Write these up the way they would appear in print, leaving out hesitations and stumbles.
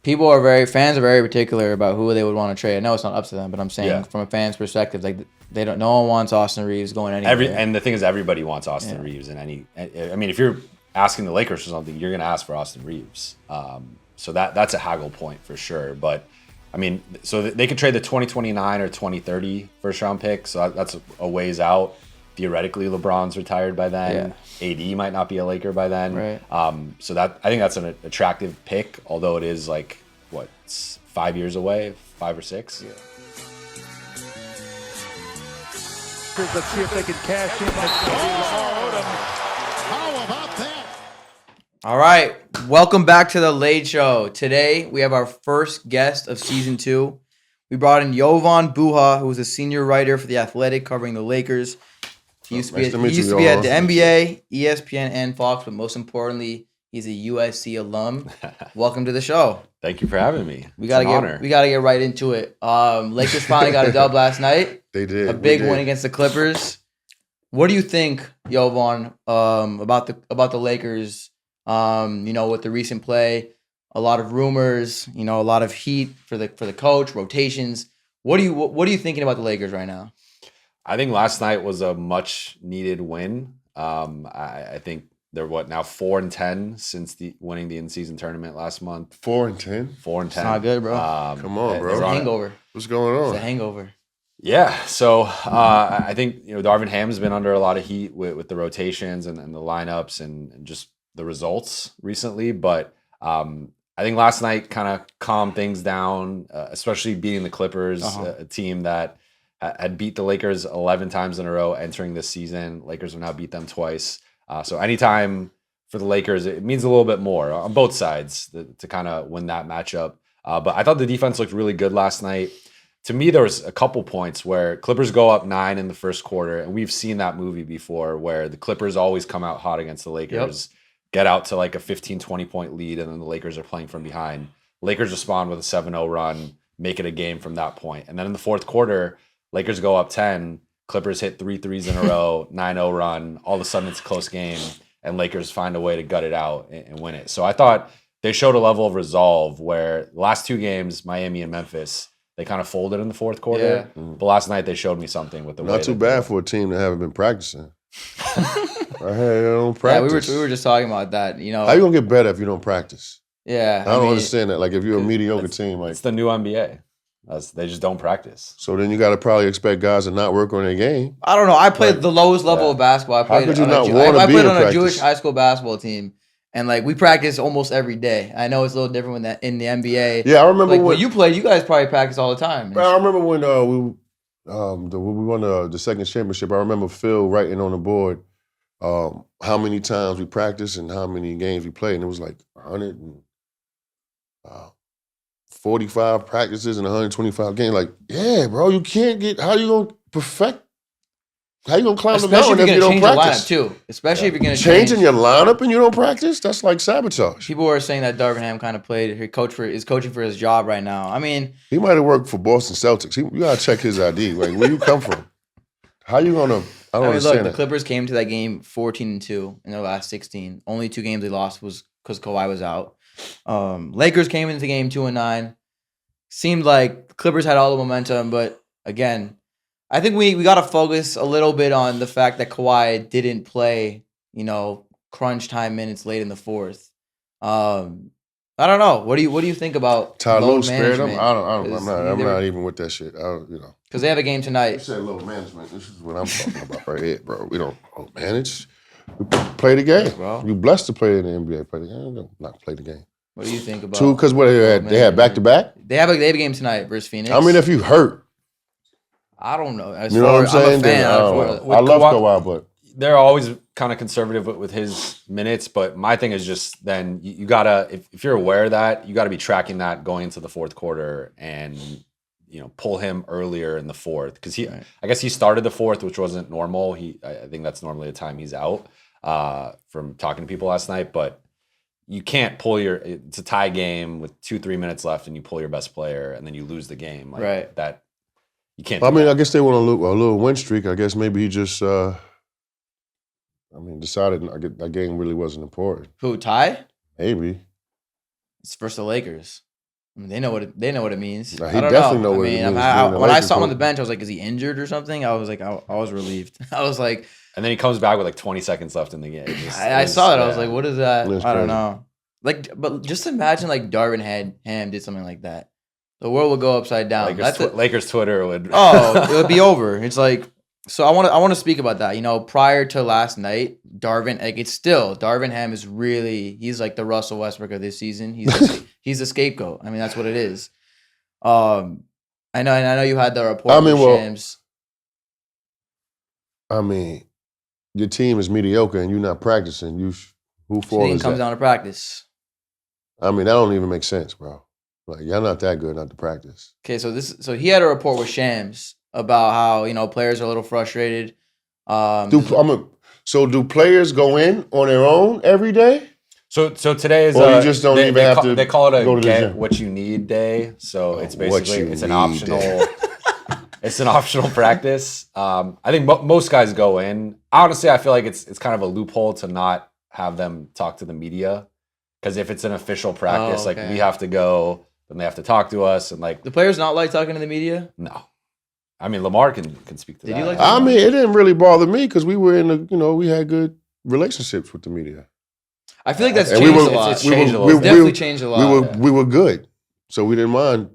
fans are very particular about who they would want to trade. I know it's not up to them, but I'm saying from a fan's perspective, like no one wants Austin Reeves going anywhere. And the thing is, everybody wants Austin Reeves in any. I mean, if you're asking the Lakers for something, you're going to ask for Austin Reeves. So that's a haggle point for sure. But I mean, so they could trade the 2029 or 2030 first round pick. So that's a ways out. Theoretically, LeBron's retired by then. AD might not be a Laker by then. Right. So I think that's an attractive pick, although it is like it's 5 years away, 5 or 6. Yeah. Let's see if they can cash in. Lamar Odom. How about that? All right, welcome back to the LADE Show. Today we have our first guest of season 2. We brought in Jovan Buha, who is a senior writer for The Athletic, covering the Lakers. He used to be at the NBA, ESPN, and Fox, but most importantly, he's a USC alum. Welcome to the show. Thank you for having me. We gotta get right into it. Lakers finally got a dub last night. They did. A big win against the Clippers. What do you think, Jovan, about the Lakers? With the recent play, a lot of rumors, a lot of heat for the coach, rotations. What are you thinking about the Lakers right now? I think last night was a much needed win. I think they're now 4-10 since winning the in-season tournament last month. 4-10? 4-10. It's not good, bro. Come on, bro. It's a hangover. What's going on? It's a hangover. Yeah, so I think Darvin Ham has been under a lot of heat with the rotations and the lineups and just the results recently. But I think last night kind of calmed things down, especially beating the Clippers, a team that had beat the Lakers 11 times in a row entering this season. Lakers have now beat them twice. So anytime for the Lakers, it means a little bit more on both sides to kind of win that matchup. But I thought the defense looked really good last night. To me, there was a couple points where Clippers go up 9 in the first quarter, and we've seen that movie before where the Clippers always come out hot against the Lakers, get out to like a 15, 20-point lead, and then the Lakers are playing from behind. Lakers respond with a 7-0 run, make it a game from that point. And then in the fourth quarter, Lakers go up 10, Clippers hit 3 threes in a row, 9-0 run. All of a sudden, it's a close game, and Lakers find a way to gut it out and win it. So I thought they showed a level of resolve where the last 2 games, Miami and Memphis, they kind of folded in the fourth quarter. Yeah. But last night, they showed me something with the way. Not too bad for a team that haven't been practicing. Right here, they don't practice. Yeah, we were just talking about that. How you gonna get better if you don't practice? Yeah, I don't understand that. Like if you're a mediocre team, like it's the new NBA. They just don't practice. So then you got to probably expect guys to not work on their game. I don't know. I played the lowest level of basketball. I played on a Jewish high school basketball team, and like we practice almost every day. I know it's a little different in the NBA. Yeah, I remember when you played. You guys probably practice all the time. I remember when we won the second championship. I remember Phil writing on the board how many times we practiced and how many games we played, and it was like 145 practices and 125 games. Like, yeah, bro, you can't get. How you gonna perfect? How you gonna climb the mountain if you don't practice? Too. Especially if you're gonna changing your lineup and you don't practice. That's like sabotage. People are saying that Darvin Ham kind of is coaching for his job right now. I mean, he might have worked for Boston Celtics. You gotta check his ID. Like, where you come from? How you gonna? I don't understand. Look, the Clippers came to that game 14-2 in their last 16. Only 2 games they lost was because Kawhi was out. Lakers came into the game 2-9. Seemed like the Clippers had all the momentum, but again, I think we got to focus a little bit on the fact that Kawhi didn't play, crunch time minutes late in the fourth. I don't know. What do you think about Ty Lue load spared him? management? I'm not even with that shit. Because they have a game tonight. You said load management. This is what I'm talking about right here, bro. We don't manage. We play the game. Bro. You blessed to play in the NBA. Play the game. Don't not play the game. What do you think about? 2, because they had back-to-back? They have a game tonight versus Phoenix. I mean, if you hurt. I don't know. You know what I'm saying? I'm a fan. I love Kawhi, but they're always kind of conservative with his minutes. But my thing is just then you gotta, if you're aware of that, you gotta be tracking that going into the fourth quarter and pull him earlier in the fourth because I guess he started the fourth, which wasn't normal. I think that's normally the time he's out. From talking to people last night, but you can't pull it's a tie game with 2-3 minutes left and you pull your best player and then you lose the game. Like right. That you can't. I mean, I guess they want a little win streak. I guess maybe he just, decided that game really wasn't important. Who, Ty? Maybe. It's versus the Lakers. I mean, they know what it means. Nah, he I don't definitely know I what it mean, means when being a I Lakers saw him on the coach. bench, I was like, is he injured or something? I was like, I was relieved. I was like, And then he comes back with like 20 seconds left in the game. I saw that. I was like, what is that? That's I don't crazy. know. Like, but just imagine like Darvin Ham did something like that. The world would go upside down. Lakers Twitter would. Oh, it would be over. It's like, so I want to speak about that. You know, prior to last night, Darvin Ham is really, he's like the Russell Westbrook of this season. He's a scapegoat. I mean, that's what it is. I know you had the report with Shams. I mean, your team is mediocre and you're not practicing. Who fault is comes that? down to practice. I mean, that don't even make sense, bro. Like, y'all not that good not to practice. Okay, so he had a report with Shams about how, you know, players are a little frustrated. So do players go in on their own every day? So today is Or you just don't even have to they call it go a to the get gym. what you need day. So it's basically it's an need optional day. it's an optional practice. I think most guys go in. Honestly, I feel like it's kind of a loophole to not have them talk to the media, because if it's an official practice, like we have to go, then they have to talk to us, and like the players not like talking to the media. No, I mean Lamar can speak to that. You like I mean, it didn't really bother me because we were we had good relationships with the media. I feel like that's And changed a lot. It's changed a It's little. definitely changed a lot. We were good, so we didn't mind,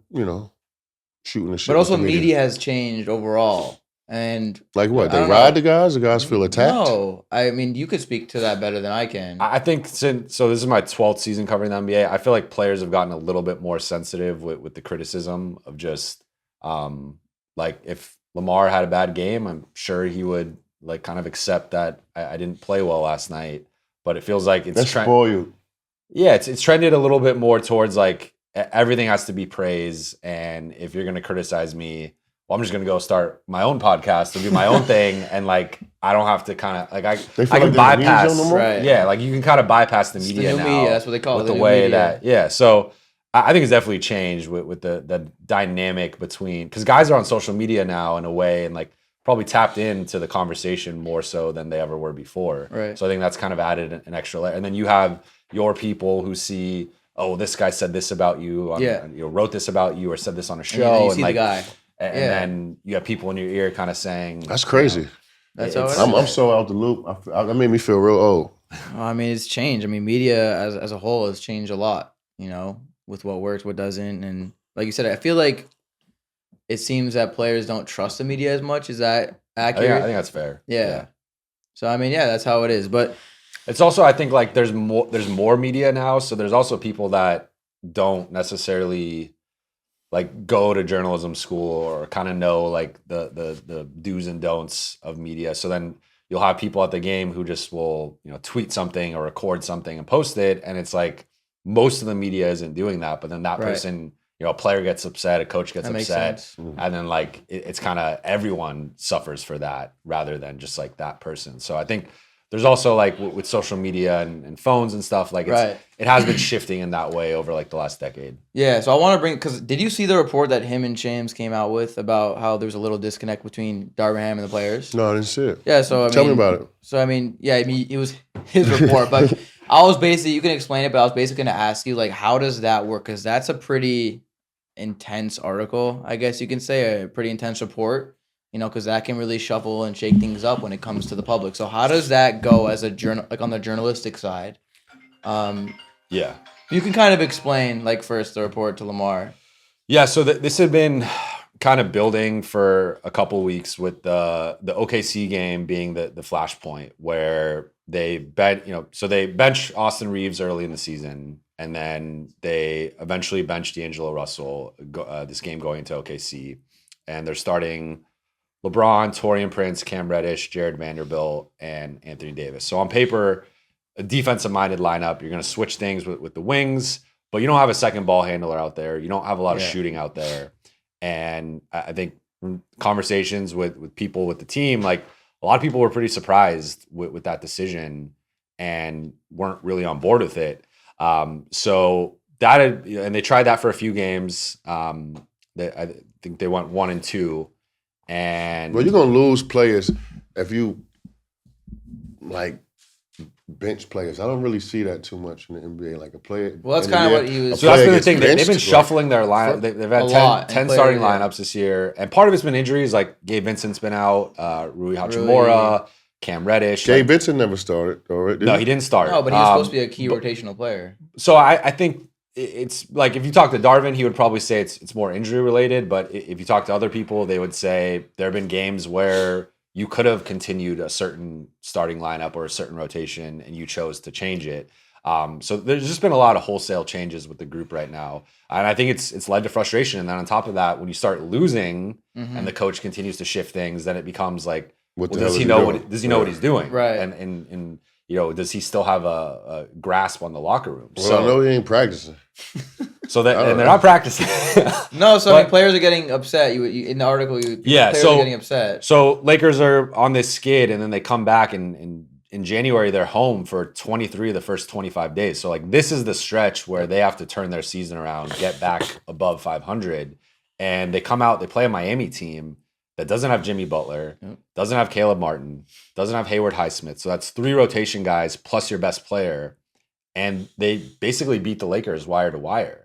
shooting the shit. But also, with the media has changed overall. And like what? I They don't ride know. the guys. The guys feel attacked. No, I mean you could speak to that better than I can. I think so. This is my 12th season covering the NBA. I feel like players have gotten a little bit more sensitive with the criticism of just like if Lamar had a bad game, I'm sure he would like kind of accept that I didn't play well last night. But it feels like it's spoiled. Yeah, it's trended a little bit more towards like everything has to be praise, and if you're going to criticize me, well, I'm just going to go start my own podcast and do my own thing, and like I don't have to kind of like I can bypass. Right. Yeah, like you can kind of bypass the media new now. media, that's what they call it, with the the new way media. that So I think it's definitely changed with the dynamic between, because guys are on social media now in a way, and like probably tapped into the conversation more so than they ever were before. Right. So I think that's kind of added an extra layer. And then you have your people who see, oh, this guy said this about you, wrote this about you, or said this on a show, you see like, the guy. and then you have people in your ear kind of saying, That's crazy. That's how it is. I'm so out the loop. That made me feel real old. Well, I mean, it's changed. I mean, media as a whole has changed a lot, with what works, what doesn't. And like you said, I feel like it seems that players don't trust the media as much. Is that accurate? I think that's fair. Yeah. So, I mean, that's how it is. But it's also, I think, like there's more media now. So there's also people that don't necessarily like go to journalism school or kind of know like the do's and don'ts of media. So then you'll have people at the game who just will, tweet something or record something and post it. And it's like most of the media isn't doing that. But then that person, a player gets upset, a coach gets upset. And then like it's kind of everyone suffers for that rather than just like that person. So I think there's also like with social media and phones and stuff, like it has been shifting in that way over like the last decade. Yeah, so I want to because did you see the report that him and Shams came out with about how there's a little disconnect between Darvin Ham and the players? No, I didn't see it. Yeah, so Tell me about it. So it was his report, but I was basically, you can explain it, but I was basically going to ask you like, how does that work? Because that's a pretty intense article, I guess you can say, a pretty intense report. Because that can really shuffle and shake things up when it comes to the public. So how does that go as like on the journalistic side? Yeah. You can kind of explain, like, first the report to Lamar. Yeah, so this had been kind of building for a couple weeks with the OKC game being the flashpoint where they bench Austin Reeves early in the season, and then they eventually benched D'Angelo Russell this game going into OKC, and they're starting LeBron, Taurean Prince, Cam Reddish, Jared Vanderbilt, and Anthony Davis. So on paper, a defensive-minded lineup. You're going to switch things with the wings, but you don't have a second ball handler out there. You don't have a lot of shooting out there. And I think conversations with people with the team, like a lot of people were pretty surprised with that decision and weren't really on board with it. So that and they tried that for a few games. I think they went 1-2. And you're gonna lose players if you like bench players. I don't really see that too much in the NBA. Like a player. Well, that's kind of what he was. So that's been the gets thing. They've been benched, shuffling their lineup. They've had A lot, 10 and starting players, lineups this year. And part of it's been injuries. Like Gabe Vincent's been out. Rui Hachimura, Cam Reddish. Gabe Vincent never started. Right? No, he didn't start. No, but he was supposed to be a key rotational player. So I think it's like if you talk to Darvin, he would probably say it's more injury related. But if you talk to other people, they would say there have been games where you could have continued a certain starting lineup or a certain rotation, and you chose to change it. So there's just been a lot of wholesale changes with the group right now, and I think it's led to frustration. And then on top of that, when you start losing and the coach continues to shift things, then it becomes like, does he know what he's doing? Right. And does he still have a grasp on the locker room? Well, so I know he ain't practicing. So that and they're not practicing. No, so players are getting upset. You in the article, players are getting upset. So Lakers are on this skid, and then they come back in January. They're home for 23 of the first 25 days. So like this is the stretch where they have to turn their season around, get back above 500, and they come out. They play a Miami team that doesn't have Jimmy Butler, doesn't have Caleb Martin, doesn't have Hayward Highsmith. So that's 3 rotation guys plus your best player, and they basically beat the Lakers wire to wire.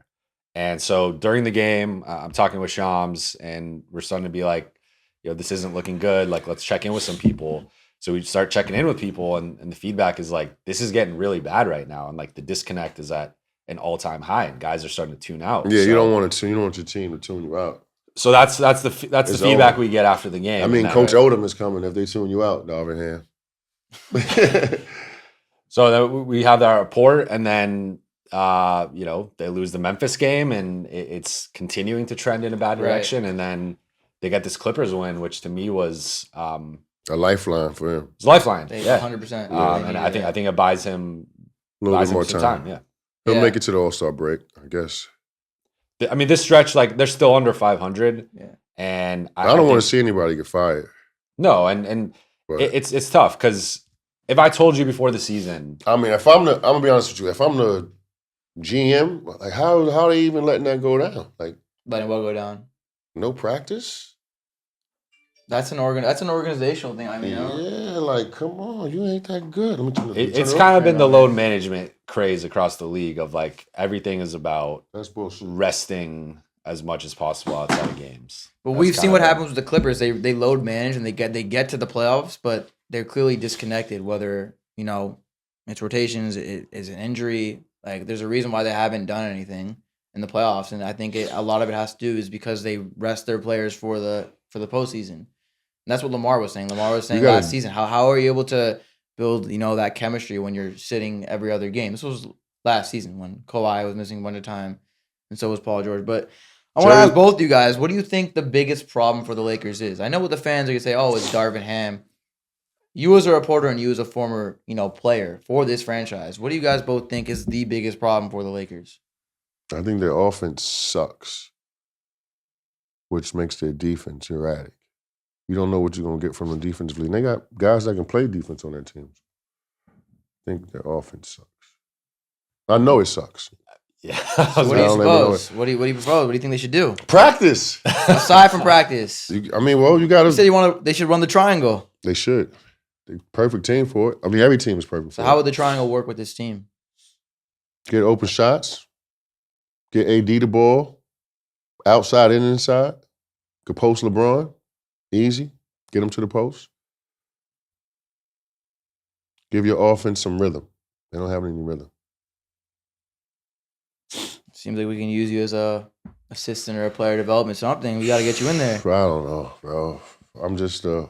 And so during the game, I'm talking with Shams, and we're starting to be like, this isn't looking good. Like, let's check in with some people. So we start checking in with people, and the feedback is like, this is getting really bad right now. And like the disconnect is at an all-time high, and guys are starting to tune out. Yeah, you don't want your team to tune you out. So that's the feedback we get after the game. I mean, Coach Odom is coming if they tune you out, Darvin Ham. So then we have that report, and then they lose the Memphis game, and it's continuing to trend in a bad direction. Right. And then they get this Clippers win, which to me was a lifeline for him. It's a lifeline, 100%. And I think it buys him a little bit more time. Yeah, he'll make it to the All-Star break, I guess. I mean, this stretch, like they're still under 500, and I don't want to see anybody get fired. No, and it's tough because if I told you before the season, I mean, I'm gonna be honest with you. If I'm the GM, like how are they even letting that go down? Like letting what go down? No practice. That's an organizational thing. I mean, like come on, you ain't that good. It's kind of been the load management craze across the league of like everything is about resting as much as possible outside of games. But we've seen what happens with the Clippers. They load manage and they get to the playoffs, but they're clearly disconnected. Whether it's rotations, it is an injury. Like there's a reason why they haven't done anything in the playoffs, and I think a lot of it has to do is because they rest their players for the postseason. And that's what Lamar was saying. Lamar was saying last season, how are you able to build that chemistry when you're sitting every other game? This was last season when Kawhi was missing a bunch of time, and so was Paul George. But I want to ask both you guys, what do you think the biggest problem for the Lakers is? I know what the fans are gonna say. Oh, it's Darvin Ham. You as a reporter and you as a former, player for this franchise, what do you guys both think is the biggest problem for the Lakers? I think their offense sucks, which makes their defense erratic. You don't know what you're going to get from them defensively. And they got guys that can play defense on their teams. I think their offense sucks. I know it sucks. Yeah. What do you suppose? What do you propose? What do you think they should do? Practice. Aside from practice. You got to. You said they should run the triangle. They should. They're perfect team for it. I mean, every team is perfect for it. So how would the triangle work with this team? Get open shots. Get AD the ball. Outside and inside. Could post LeBron. Easy. Get him to the post. Give your offense some rhythm. They don't have any rhythm. Seems like we can use you as a assistant or a player development something. We got to get you in there. I don't know, bro. I'm just old.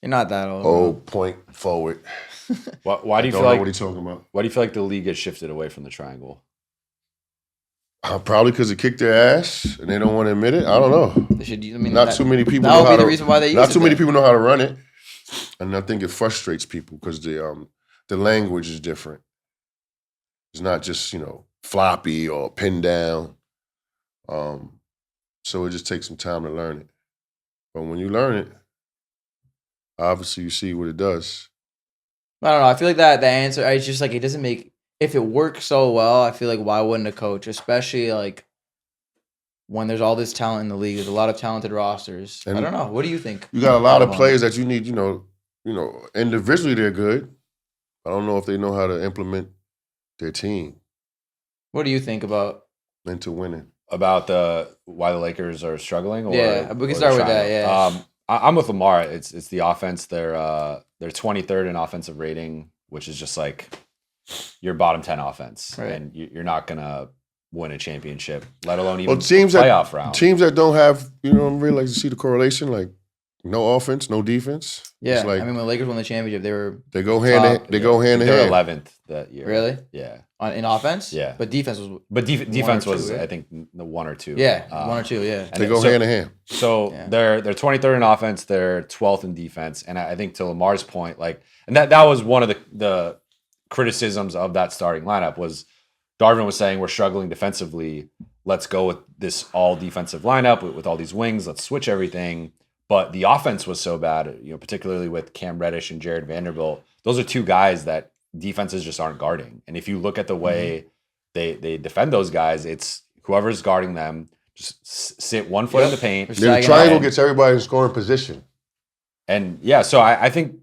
You're not that old. Old point forward. Why do you feel like? What are you talking about? Why do you feel like the league has shifted away from the triangle? Probably because it kicked their ass and they don't want to admit it. I don't know. They should. Too many people. That would be the reason why they use it. Not too many people know how to run it, and I think it frustrates people because the language is different. It's not just floppy or pinned down. So it just takes some time to learn it. But when you learn it, obviously you see what it does. I don't know. I feel like the answer, it's just like it doesn't make, if it works so well, I feel like why wouldn't a coach, especially like when there's all this talent in the league, there's a lot of talented rosters. And I don't know. What do you think? You got a lot of players that you need, individually they're good. I don't know if they know how to implement their team What do you think about? into winning. About why the Lakers are struggling? Yeah, we can start with that, yeah. I'm with Lamar. It's the offense. They're 23rd in offensive rating, which is just like your bottom 10 offense, Right. and you're not gonna win a championship, let alone even teams playoff round. Teams that don't have, I really like to see the correlation, like no offense, no defense. Yeah, It's like I mean, when the Lakers won the championship, they go hand top, in, go hand in They're hand. 11th that year. really Yeah. in offense. Yeah. But defense was Defense two, was, right? I think, the 1 or 2. 1 or 2. Yeah, and They go so- hand in hand. So Yeah. they're 23rd in offense, they're 12th in defense, and I think to Lamar's point, like, and that was one of the criticisms of that starting lineup was Darvin was saying we're struggling defensively. Let's go with this all defensive lineup with all these wings. Let's switch everything. But the offense was so bad, particularly with Cam Reddish and Jared Vanderbilt. Those are two guys that defenses just aren't guarding. And if you look at the way they defend those guys, it's whoever's guarding them, just sit 1 foot in the paint. Or The sagging triangle out. gets everybody in scoring position. And yeah, so I think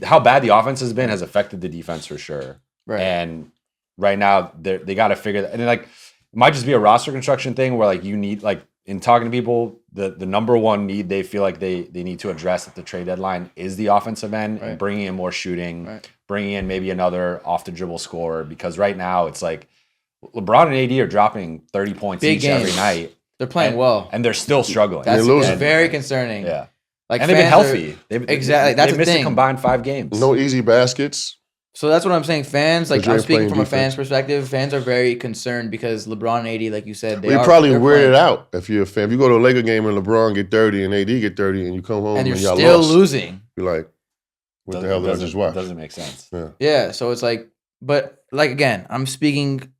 how bad the offense has been has affected the defense for sure. Right. And right now they got to figure that. And then, like, it might just be a roster construction thing where, like, you need, like, in talking to people, the number one need they feel like they need to address at the trade deadline is the offensive end, Right. and bringing in more shooting, Right. bringing in maybe another off the dribble scorer, because right now it's like LeBron and AD are dropping 30 points Big each every games. night, They're playing and, well. and they're still struggling. That's They're losing. very concerning. Yeah. Like, And they've been fans are- healthy. Exactly, that's They the missed thing. a combined 5 games. No easy baskets. So that's what I'm saying. Fans, like, Because you're I'm speaking playing from a defense. fan's perspective. Fans are very concerned because LeBron and AD, like you said, You're probably they're weirded playing- out if you're a fan. If you go to a Laker game and LeBron get 30 and AD get 30 and you come home and and, you're y'all still lost, losing. you're like, what the hell did I just watch? Doesn't make sense. Yeah. Yeah, so it's like, but like, again, I'm speaking,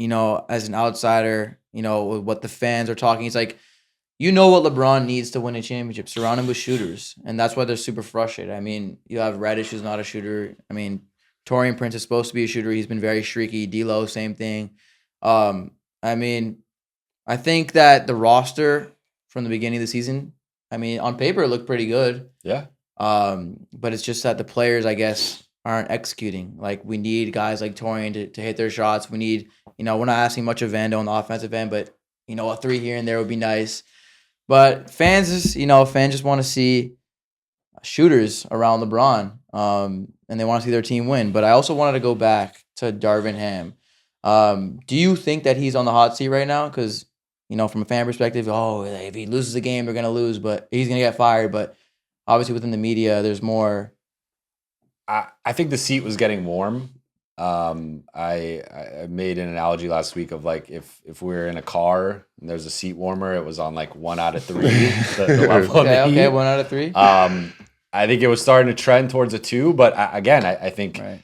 as an outsider, with what the fans are talking. It's like, what LeBron needs to win a championship, surround him with shooters, and that's why they're super frustrated. I mean, you have Reddish, who's not a shooter. I mean, Torian Prince is supposed to be a shooter. He's been very streaky. D'Lo, same thing. I mean, I think that the roster from the beginning of the season, I mean, on paper, it looked pretty good. Yeah. But it's just that the players, I guess, aren't executing. Like, we need guys like Torian to hit their shots. We need, we're not asking much of Vando on the offensive end, but, a 3 here and there would be nice. But fans just want to see shooters around LeBron, and they want to see their team win. But I also wanted to go back to Darvin Ham. Do you think that he's on the hot seat right now? Because, from a fan perspective, if he loses a game, they're going to lose, but he's going to get fired. But obviously within the media, there's more. I think the seat was getting warm. I made an analogy last week of, like, if we were in a car and there's a seat warmer, it was on like 1 out of 3. the level of the heat. Okay, 1 out of 3. I think it was starting to trend towards a 2, but I think Right.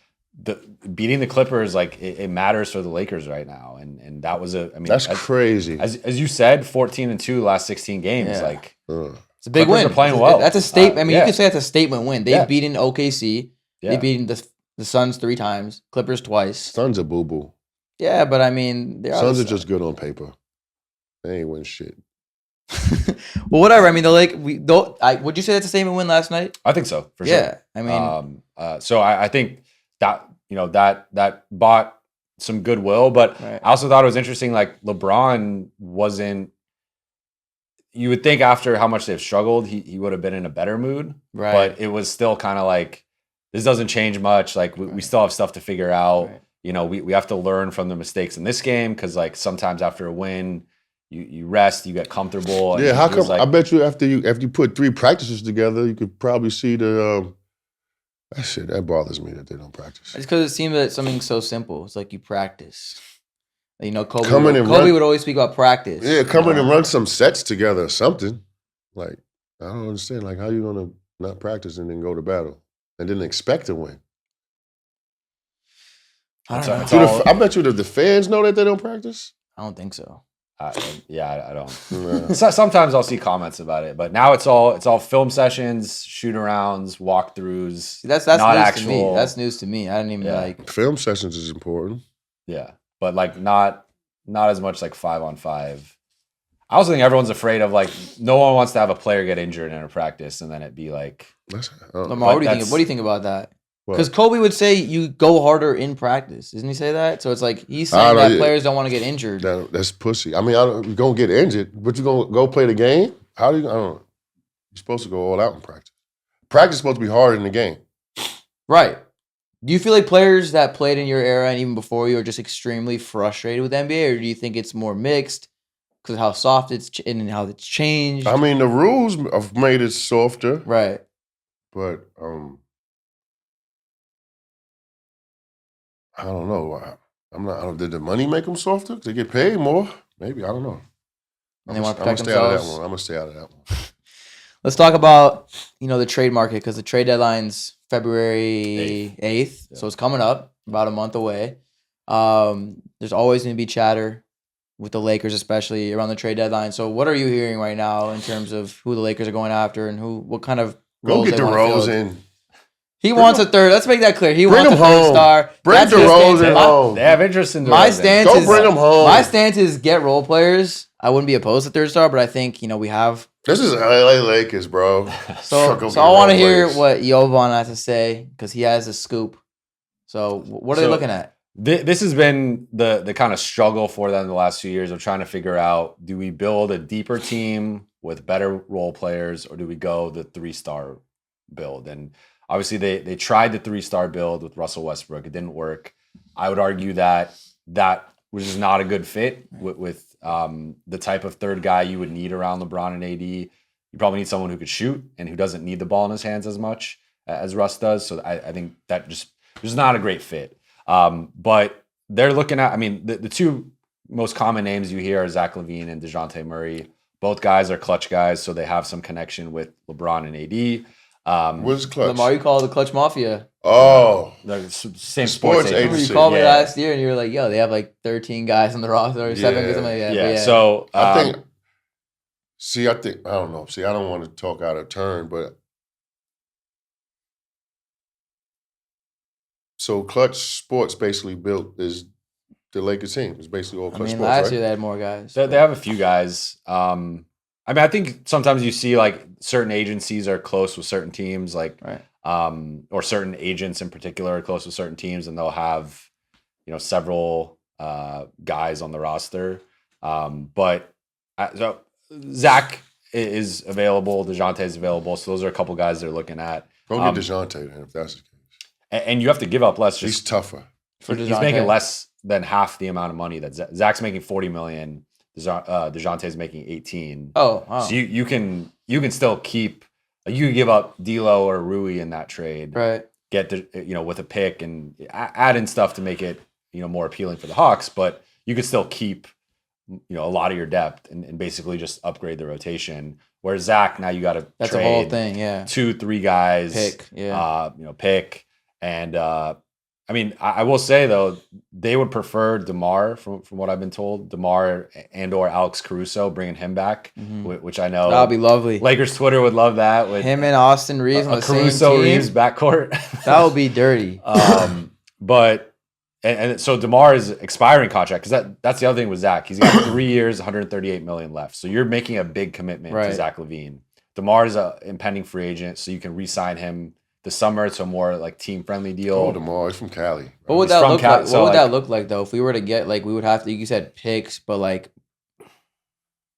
beating the Clippers, like, it matters for the Lakers right now, and that was That's crazy. as you said, 14-2 last 16 games, Yeah. like. It's a big Clippers win. are playing well. That's a statement. I mean, yeah. you can say that's a statement win. They've Yeah. beaten OKC. Yeah. They've beaten the Suns 3 times, Clippers twice. Suns are boo-boo. Yeah, but I mean, they are Suns the are just good on paper. They ain't win shit. Well, whatever. I mean, would you say that's a statement win last night? I think so, for sure. Yeah, I mean, So I think that that bought some goodwill, but Right. I also thought it was interesting. Like, LeBron wasn't. You would think after how much they've struggled, he would have been in a better mood, right. but it was still kind of like, this doesn't change much. Like, we still have stuff to figure out. Right. We have to learn from the mistakes in this game, because, like, sometimes after a win, you rest, you get comfortable. and Yeah, how he was come? like, I bet you after you put 3 practices together, you could probably see the. That bothers me that they don't practice. It's because it seems that something so simple. It's like you practice. Kobe. Come in and Kobe run- would always speak about practice. Yeah, come in and run some sets together or something. Like, I don't understand. Like, how you gonna not practice and then go to battle and then expect to win? I don't It's know. it's Do all- I bet you the fans know that they don't practice. I don't think so. I don't. Nah. Sometimes I'll see comments about it, but now it's all film sessions, shoot arounds, walkthroughs. See, that's not news actual. to me. That's news to me. I didn't even Yeah. like. Film sessions is important. Yeah, but, like, not as much like 5-on-5. I also think everyone's afraid of like no one wants to have a player get injured in a practice and then it be like Lamar, what do you think about that? What? Because Kobe would say you go harder in practice. Doesn't he say that? So it's like he's saying that players don't want to get injured. That's pussy. I mean, you're going to get injured, but you're going to go play the game? How do you? I don't know. You're supposed to go all out in practice. Practice is supposed to be harder than the game. Right. Do you feel like players that played in your era and even before you are just extremely frustrated with NBA, or do you think it's more mixed because of how soft it's and how it's changed? I mean, the rules have made it softer. Right. But I don't know. Did the money make them softer? Because they get paid more? Maybe. I don't know. And they want to protect I'm gonna themselves. I'm gonna stay out of that one. Let's talk about the trade market because the trade deadline's February 8th, so it's coming up, about a month away. There's always going to be chatter with the Lakers, especially around the trade deadline. So what are you hearing right now in terms of who the Lakers are going after and what kind of Go roles get they want to fill? DeRozan. He wants a third. Let's make that clear. He wants a third home. star. Bring That's his DeRozan stance. home. they have interest in My DeRozan. stance Go is bring him home. My stance is get role players. I wouldn't be opposed to third star, but I think we have. This is LA Lakers, bro. So I want to hear what Jovan has to say because he has a scoop. So what are they looking at? This has been the kind of struggle for them the last few years of trying to figure out, do we build a deeper team with better role players or do we go the 3-star build? And obviously they tried the 3-star build with Russell Westbrook. It didn't work. I would argue that was just not a good fit with the type of third guy you would need around LeBron and AD. You probably need someone who could shoot and who doesn't need the ball in his hands as much as Russ does. So I think that just not a great fit. But they're looking at, the two most common names you hear are Zach LaVine and DeJounte Murray. Both guys are clutch guys, so they have some connection with LeBron and AD. What is clutch? Lamar, you call it the Clutch Mafia. Oh. The same Sports sports agency. Remember agency. you called me Yeah. last year and you were like, yo, they have like 13 guys on the roster or 7 Yeah. something like that. Yeah. But So I think I don't know. I don't want to talk out of turn, but so Clutch Sports basically built is the Lakers team. It's basically all Clutch Sports, last right? year they had more guys. they have a few guys. I think sometimes you see like certain agencies are close with certain teams, like Right. or certain agents in particular are close with certain teams, and they'll have several guys on the roster. So Zach is available, DeJounte is available, so those are a couple guys they're looking at. Go get DeJounte then, if that's the case. And you have to give up less. He's tougher. He's making less than half the amount of money that Zach's making. $40 million. DeJounte's making 18. Oh, wow. So you can still keep. You can give up D'Lo or Rui in that trade. Right. Get with a pick and add in stuff to make it more appealing for the Hawks, but you could still keep a lot of your depth and basically just upgrade the rotation. Whereas Zach, now you got to That's trade a whole thing, yeah. 2-3 guys, Pick, yeah. Pick, and I will say though, they would prefer DeMar from what I've been told, DeMar and/or Alex Caruso, bringing him back, which I know That'd be lovely. Lakers Twitter would love that with Him and Austin Reeves on the Caruso same team. Reeves backcourt. That would be dirty. But so DeMar is expiring contract because that's the other thing with Zach. He's got 3 years, $138 million left. So you're making a big commitment to Zach LaVine. DeMar is an impending free agent, so you can re-sign him this summer to a more like team-friendly deal. Oh, DeMar, he's from Cali. What would that look like? What would that look like though? If we were to get we would have to. You said picks, but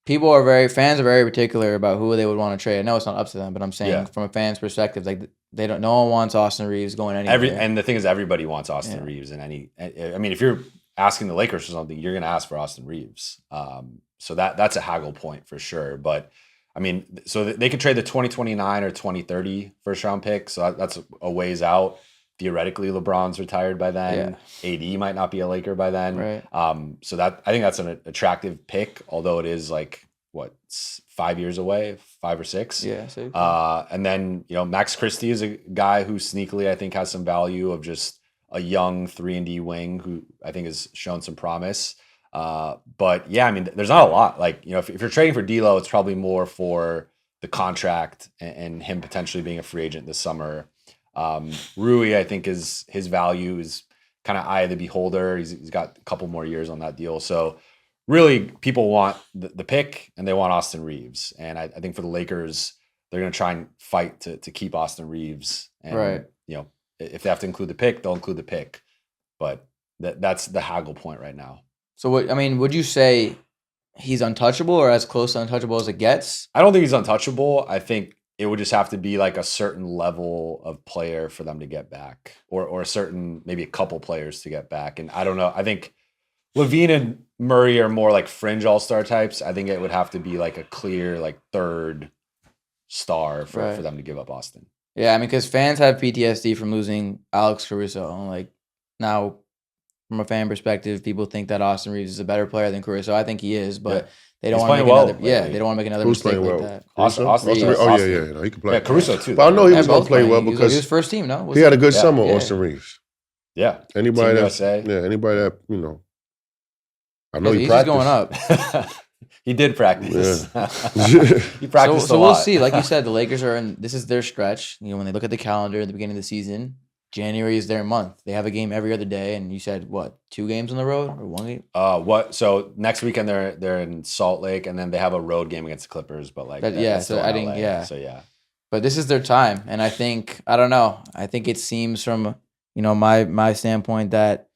fans are very particular about who they would want to trade. I know it's not up to them, but I'm saying from a fan's perspective, no one wants Austin Reeves going anywhere. And the thing is, everybody wants Austin Reeves if you're asking the Lakers for something, you're going to ask for Austin Reeves. So that's a haggle point for sure. But so they could trade the 2029 or 2030 first round pick. So that's a ways out. Theoretically, LeBron's retired by then. Yeah. AD might not be a Laker by then. Right. So I think that's an attractive pick, although it is 5 years away, 5 or 6. Yeah. So. And then Max Christie is a guy who sneakily I think has some value of just a young 3-and-D wing who I think has shown some promise. But yeah, there's not a lot. If you're trading for D'Lo, it's probably more for the contract and him potentially being a free agent this summer. Rui, I think his value is kind of eye of the beholder. He's got a couple more years on that deal. So really people want the pick and they want Austin Reeves. And I think for the Lakers, they're going to try and fight to keep Austin Reeves. And, Right. If they have to include the pick, they'll include the pick. But that's the haggle point right now. So would you say he's untouchable or as close to untouchable as it gets? I don't think he's untouchable. I think it would just have to be like a certain level of player for them to get back, or a certain, maybe a couple players to get back. And I don't know. I think Levine and Murray are more like fringe all-star types. I think it would have to be like a clear like third star for them to give up Austin. Yeah, I mean, because fans have PTSD from losing Alex Caruso. Like now, from a fan perspective, people think that Austin Reeves is a better player than Caruso. I think he is, but they don't want to make another. Yeah, they don't want to make another Who's mistake playing like well? that. Austin Reeves. Oh yeah, no, he can play. Yeah, Caruso too. But I know he was going to both play well playing. because he was first team. No, he had a good summer. Yeah. Austin Reeves. Yeah. Anybody Team that USA. anybody that I know he he's practiced. going up. He did practice. Yeah. He practiced so a lot. we'll see. Like you said, the Lakers are in. This is their stretch. When they look at the calendar at the beginning of the season, January is their month. They have a game every other day, and you said what? 2 games on the road or 1 game? So next weekend they're in Salt Lake, and then they have a road game against the Clippers. But like, that's so still I in think LA, So yeah. But this is their time, and I think I don't know. I think it seems from my standpoint that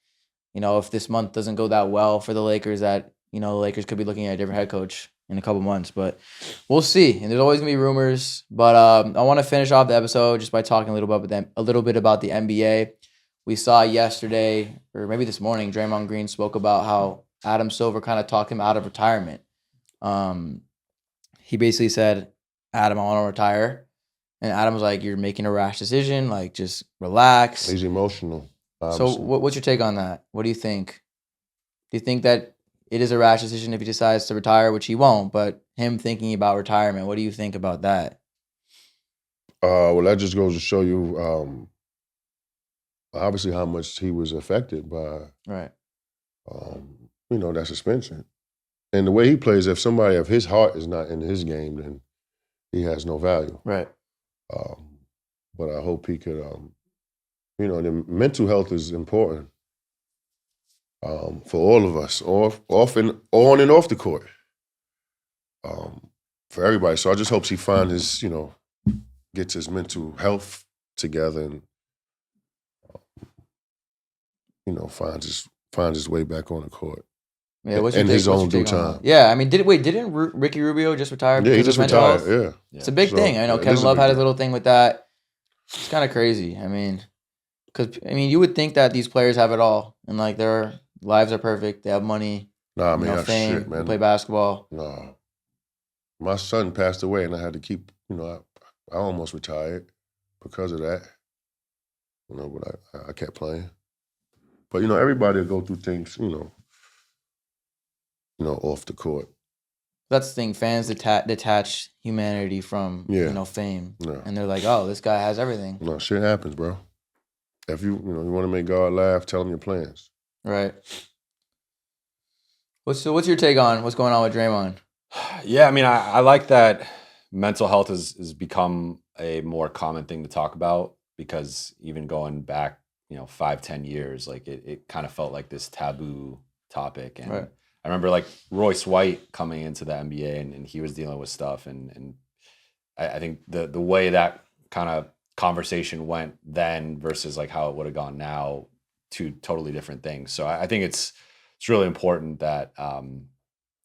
if this month doesn't go that well for the Lakers, that the Lakers could be looking at a different head coach in a couple months. But we'll see. And there's always gonna be rumors. But I want to finish off the episode just by talking a little bit about the NBA. We saw yesterday, or maybe this morning, Draymond Green spoke about how Adam Silver kind of talked him out of retirement. He basically said, "Adam, I want to retire." And Adam was like, "You're making a rash decision. Like, just relax." He's emotional. So what's your take on that? What do you think? Do you think that it is a rash decision if he decides to retire, which he won't, but him thinking about retirement, what do you think about that? Well, that just goes to show you obviously how much he was affected by that suspension. And the way he plays, if his heart is not in his game, then he has no value. Right. But I hope he could, the mental health is important for all of us, on and off the court, for everybody. So I just hope he finds gets his mental health together and, finds his way back on the court. Yeah, in his own due time. Yeah, I mean, didn't Ricky Rubio just retire? Yeah, he just retired. Health? Yeah, it's a big thing. I know Kevin Love had his little thing with that. It's kind of crazy. I mean, because you would think that these players have it all, and like their lives are perfect. They have money. Nah, man, that's fame. shit, man. They play basketball. No, my son passed away, and I had to keep. I almost retired because of that. But I kept playing. But everybody will go through things. Off the court. That's the thing. Fans detach humanity from fame, and they're like, "Oh, this guy has everything." No, shit happens, bro. If you want to make God laugh, tell him your plans. Right. What's your take on what's going on with Draymond? Yeah, I mean, I like that mental health has become a more common thing to talk about, because even going back, 5-10 years, like it kind of felt like this taboo topic. And right. I remember like Royce White coming into the NBA and he was dealing with stuff. And I think the way that kind of conversation went then versus like how it would have gone now, 2 totally different things. So I think it's really important that,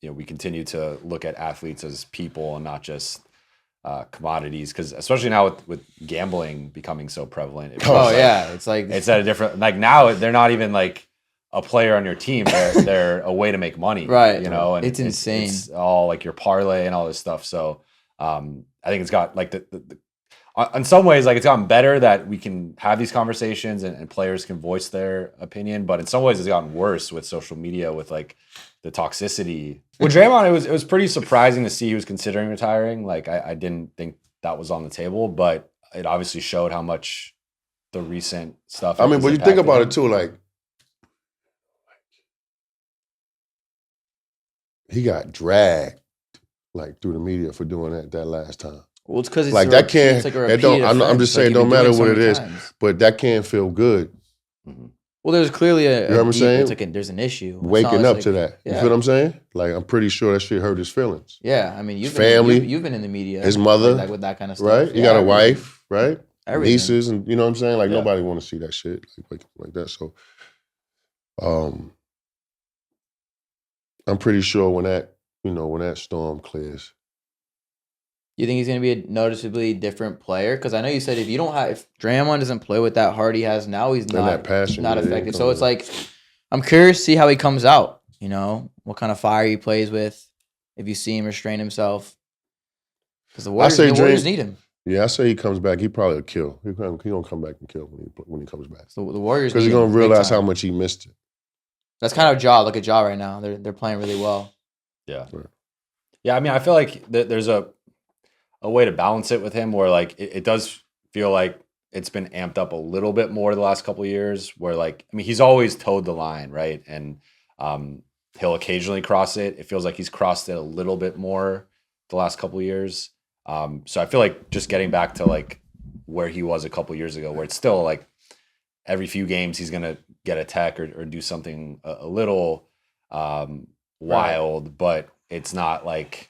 we continue to look at athletes as people and not just commodities, because especially now with gambling becoming so prevalent. It's at a different, like now they're not even like a player on your team. They're a way to make money, right? And it's insane. It's all like your parlay and all this stuff. So I think it's got like in some ways, like it's gotten better that we can have these conversations and players can voice their opinion. But in some ways, it's gotten worse with social media, with like the toxicity. With Draymond, it was pretty surprising to see he was considering retiring. Like I didn't think that was on the table, but it obviously showed how much the recent stuff. But you think about it too, like he got dragged like through the media for doing that last time. Well, it's because it's like that can't. It's like I'm just saying, don't matter what it is, but that can't feel good. Mm-hmm. Well, there's clearly You know what I'm saying? it's like there's an issue. It's not Waking just up to that. You yeah. feel what I'm saying? Like, I'm pretty sure that shit hurt his feelings. Yeah, I mean, His family, you've been in the media, his mother, like with that kind of stuff, right? You Yeah, got a everything. wife, right? Everything. Nieces, and you know what I'm saying? Like, Yeah. nobody want to see that shit like that. So, I'm pretty sure when that storm clears. You think he's going to be a noticeably different player? Because I know you said if Draymond doesn't play with that heart he has now, he's not that passion, not yeah, effective. yeah. So it's like I'm curious to see how he comes out. You know, what kind of fire he plays with. If you see him restrain himself, because the Warriors need him. Yeah, I say he comes back. He probably will kill. He gonna come back and kill when he comes back. So the Warriors Because need he's gonna him big realize time. how much he missed it. That's kind of Ja. Look at Ja right now. They're playing really well. Yeah. Right. Yeah, I mean, I feel like there's a way to balance it with him where, like, it does feel like it's been amped up a little bit more the last couple of years where, like, I mean, he's always towed the line, right? And he'll occasionally cross it. It feels like he's crossed it a little bit more the last couple of years. So I feel like just getting back to, like, where he was a couple of years ago, where it's still, like, every few games he's going to get a tech or do something a little wild, but it's not like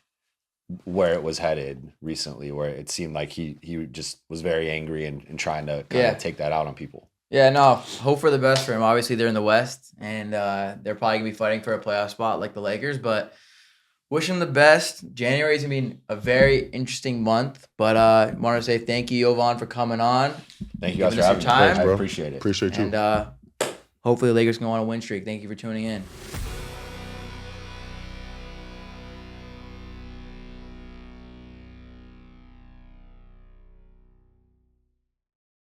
where it was headed recently, where it seemed like he just was very angry and trying to kind of take that out on people. Yeah, no, hope for the best for him. Obviously, they're in the West, and they're probably going to be fighting for a playoff spot like the Lakers, but wish him the best. January is going to be a very interesting month, but I want to say thank you, Jovan, for coming on. Thank you guys for Giving us having your me. time. Thanks, bro. I appreciate it. Appreciate you. And hopefully the Lakers can go on a win streak. Thank you for tuning in.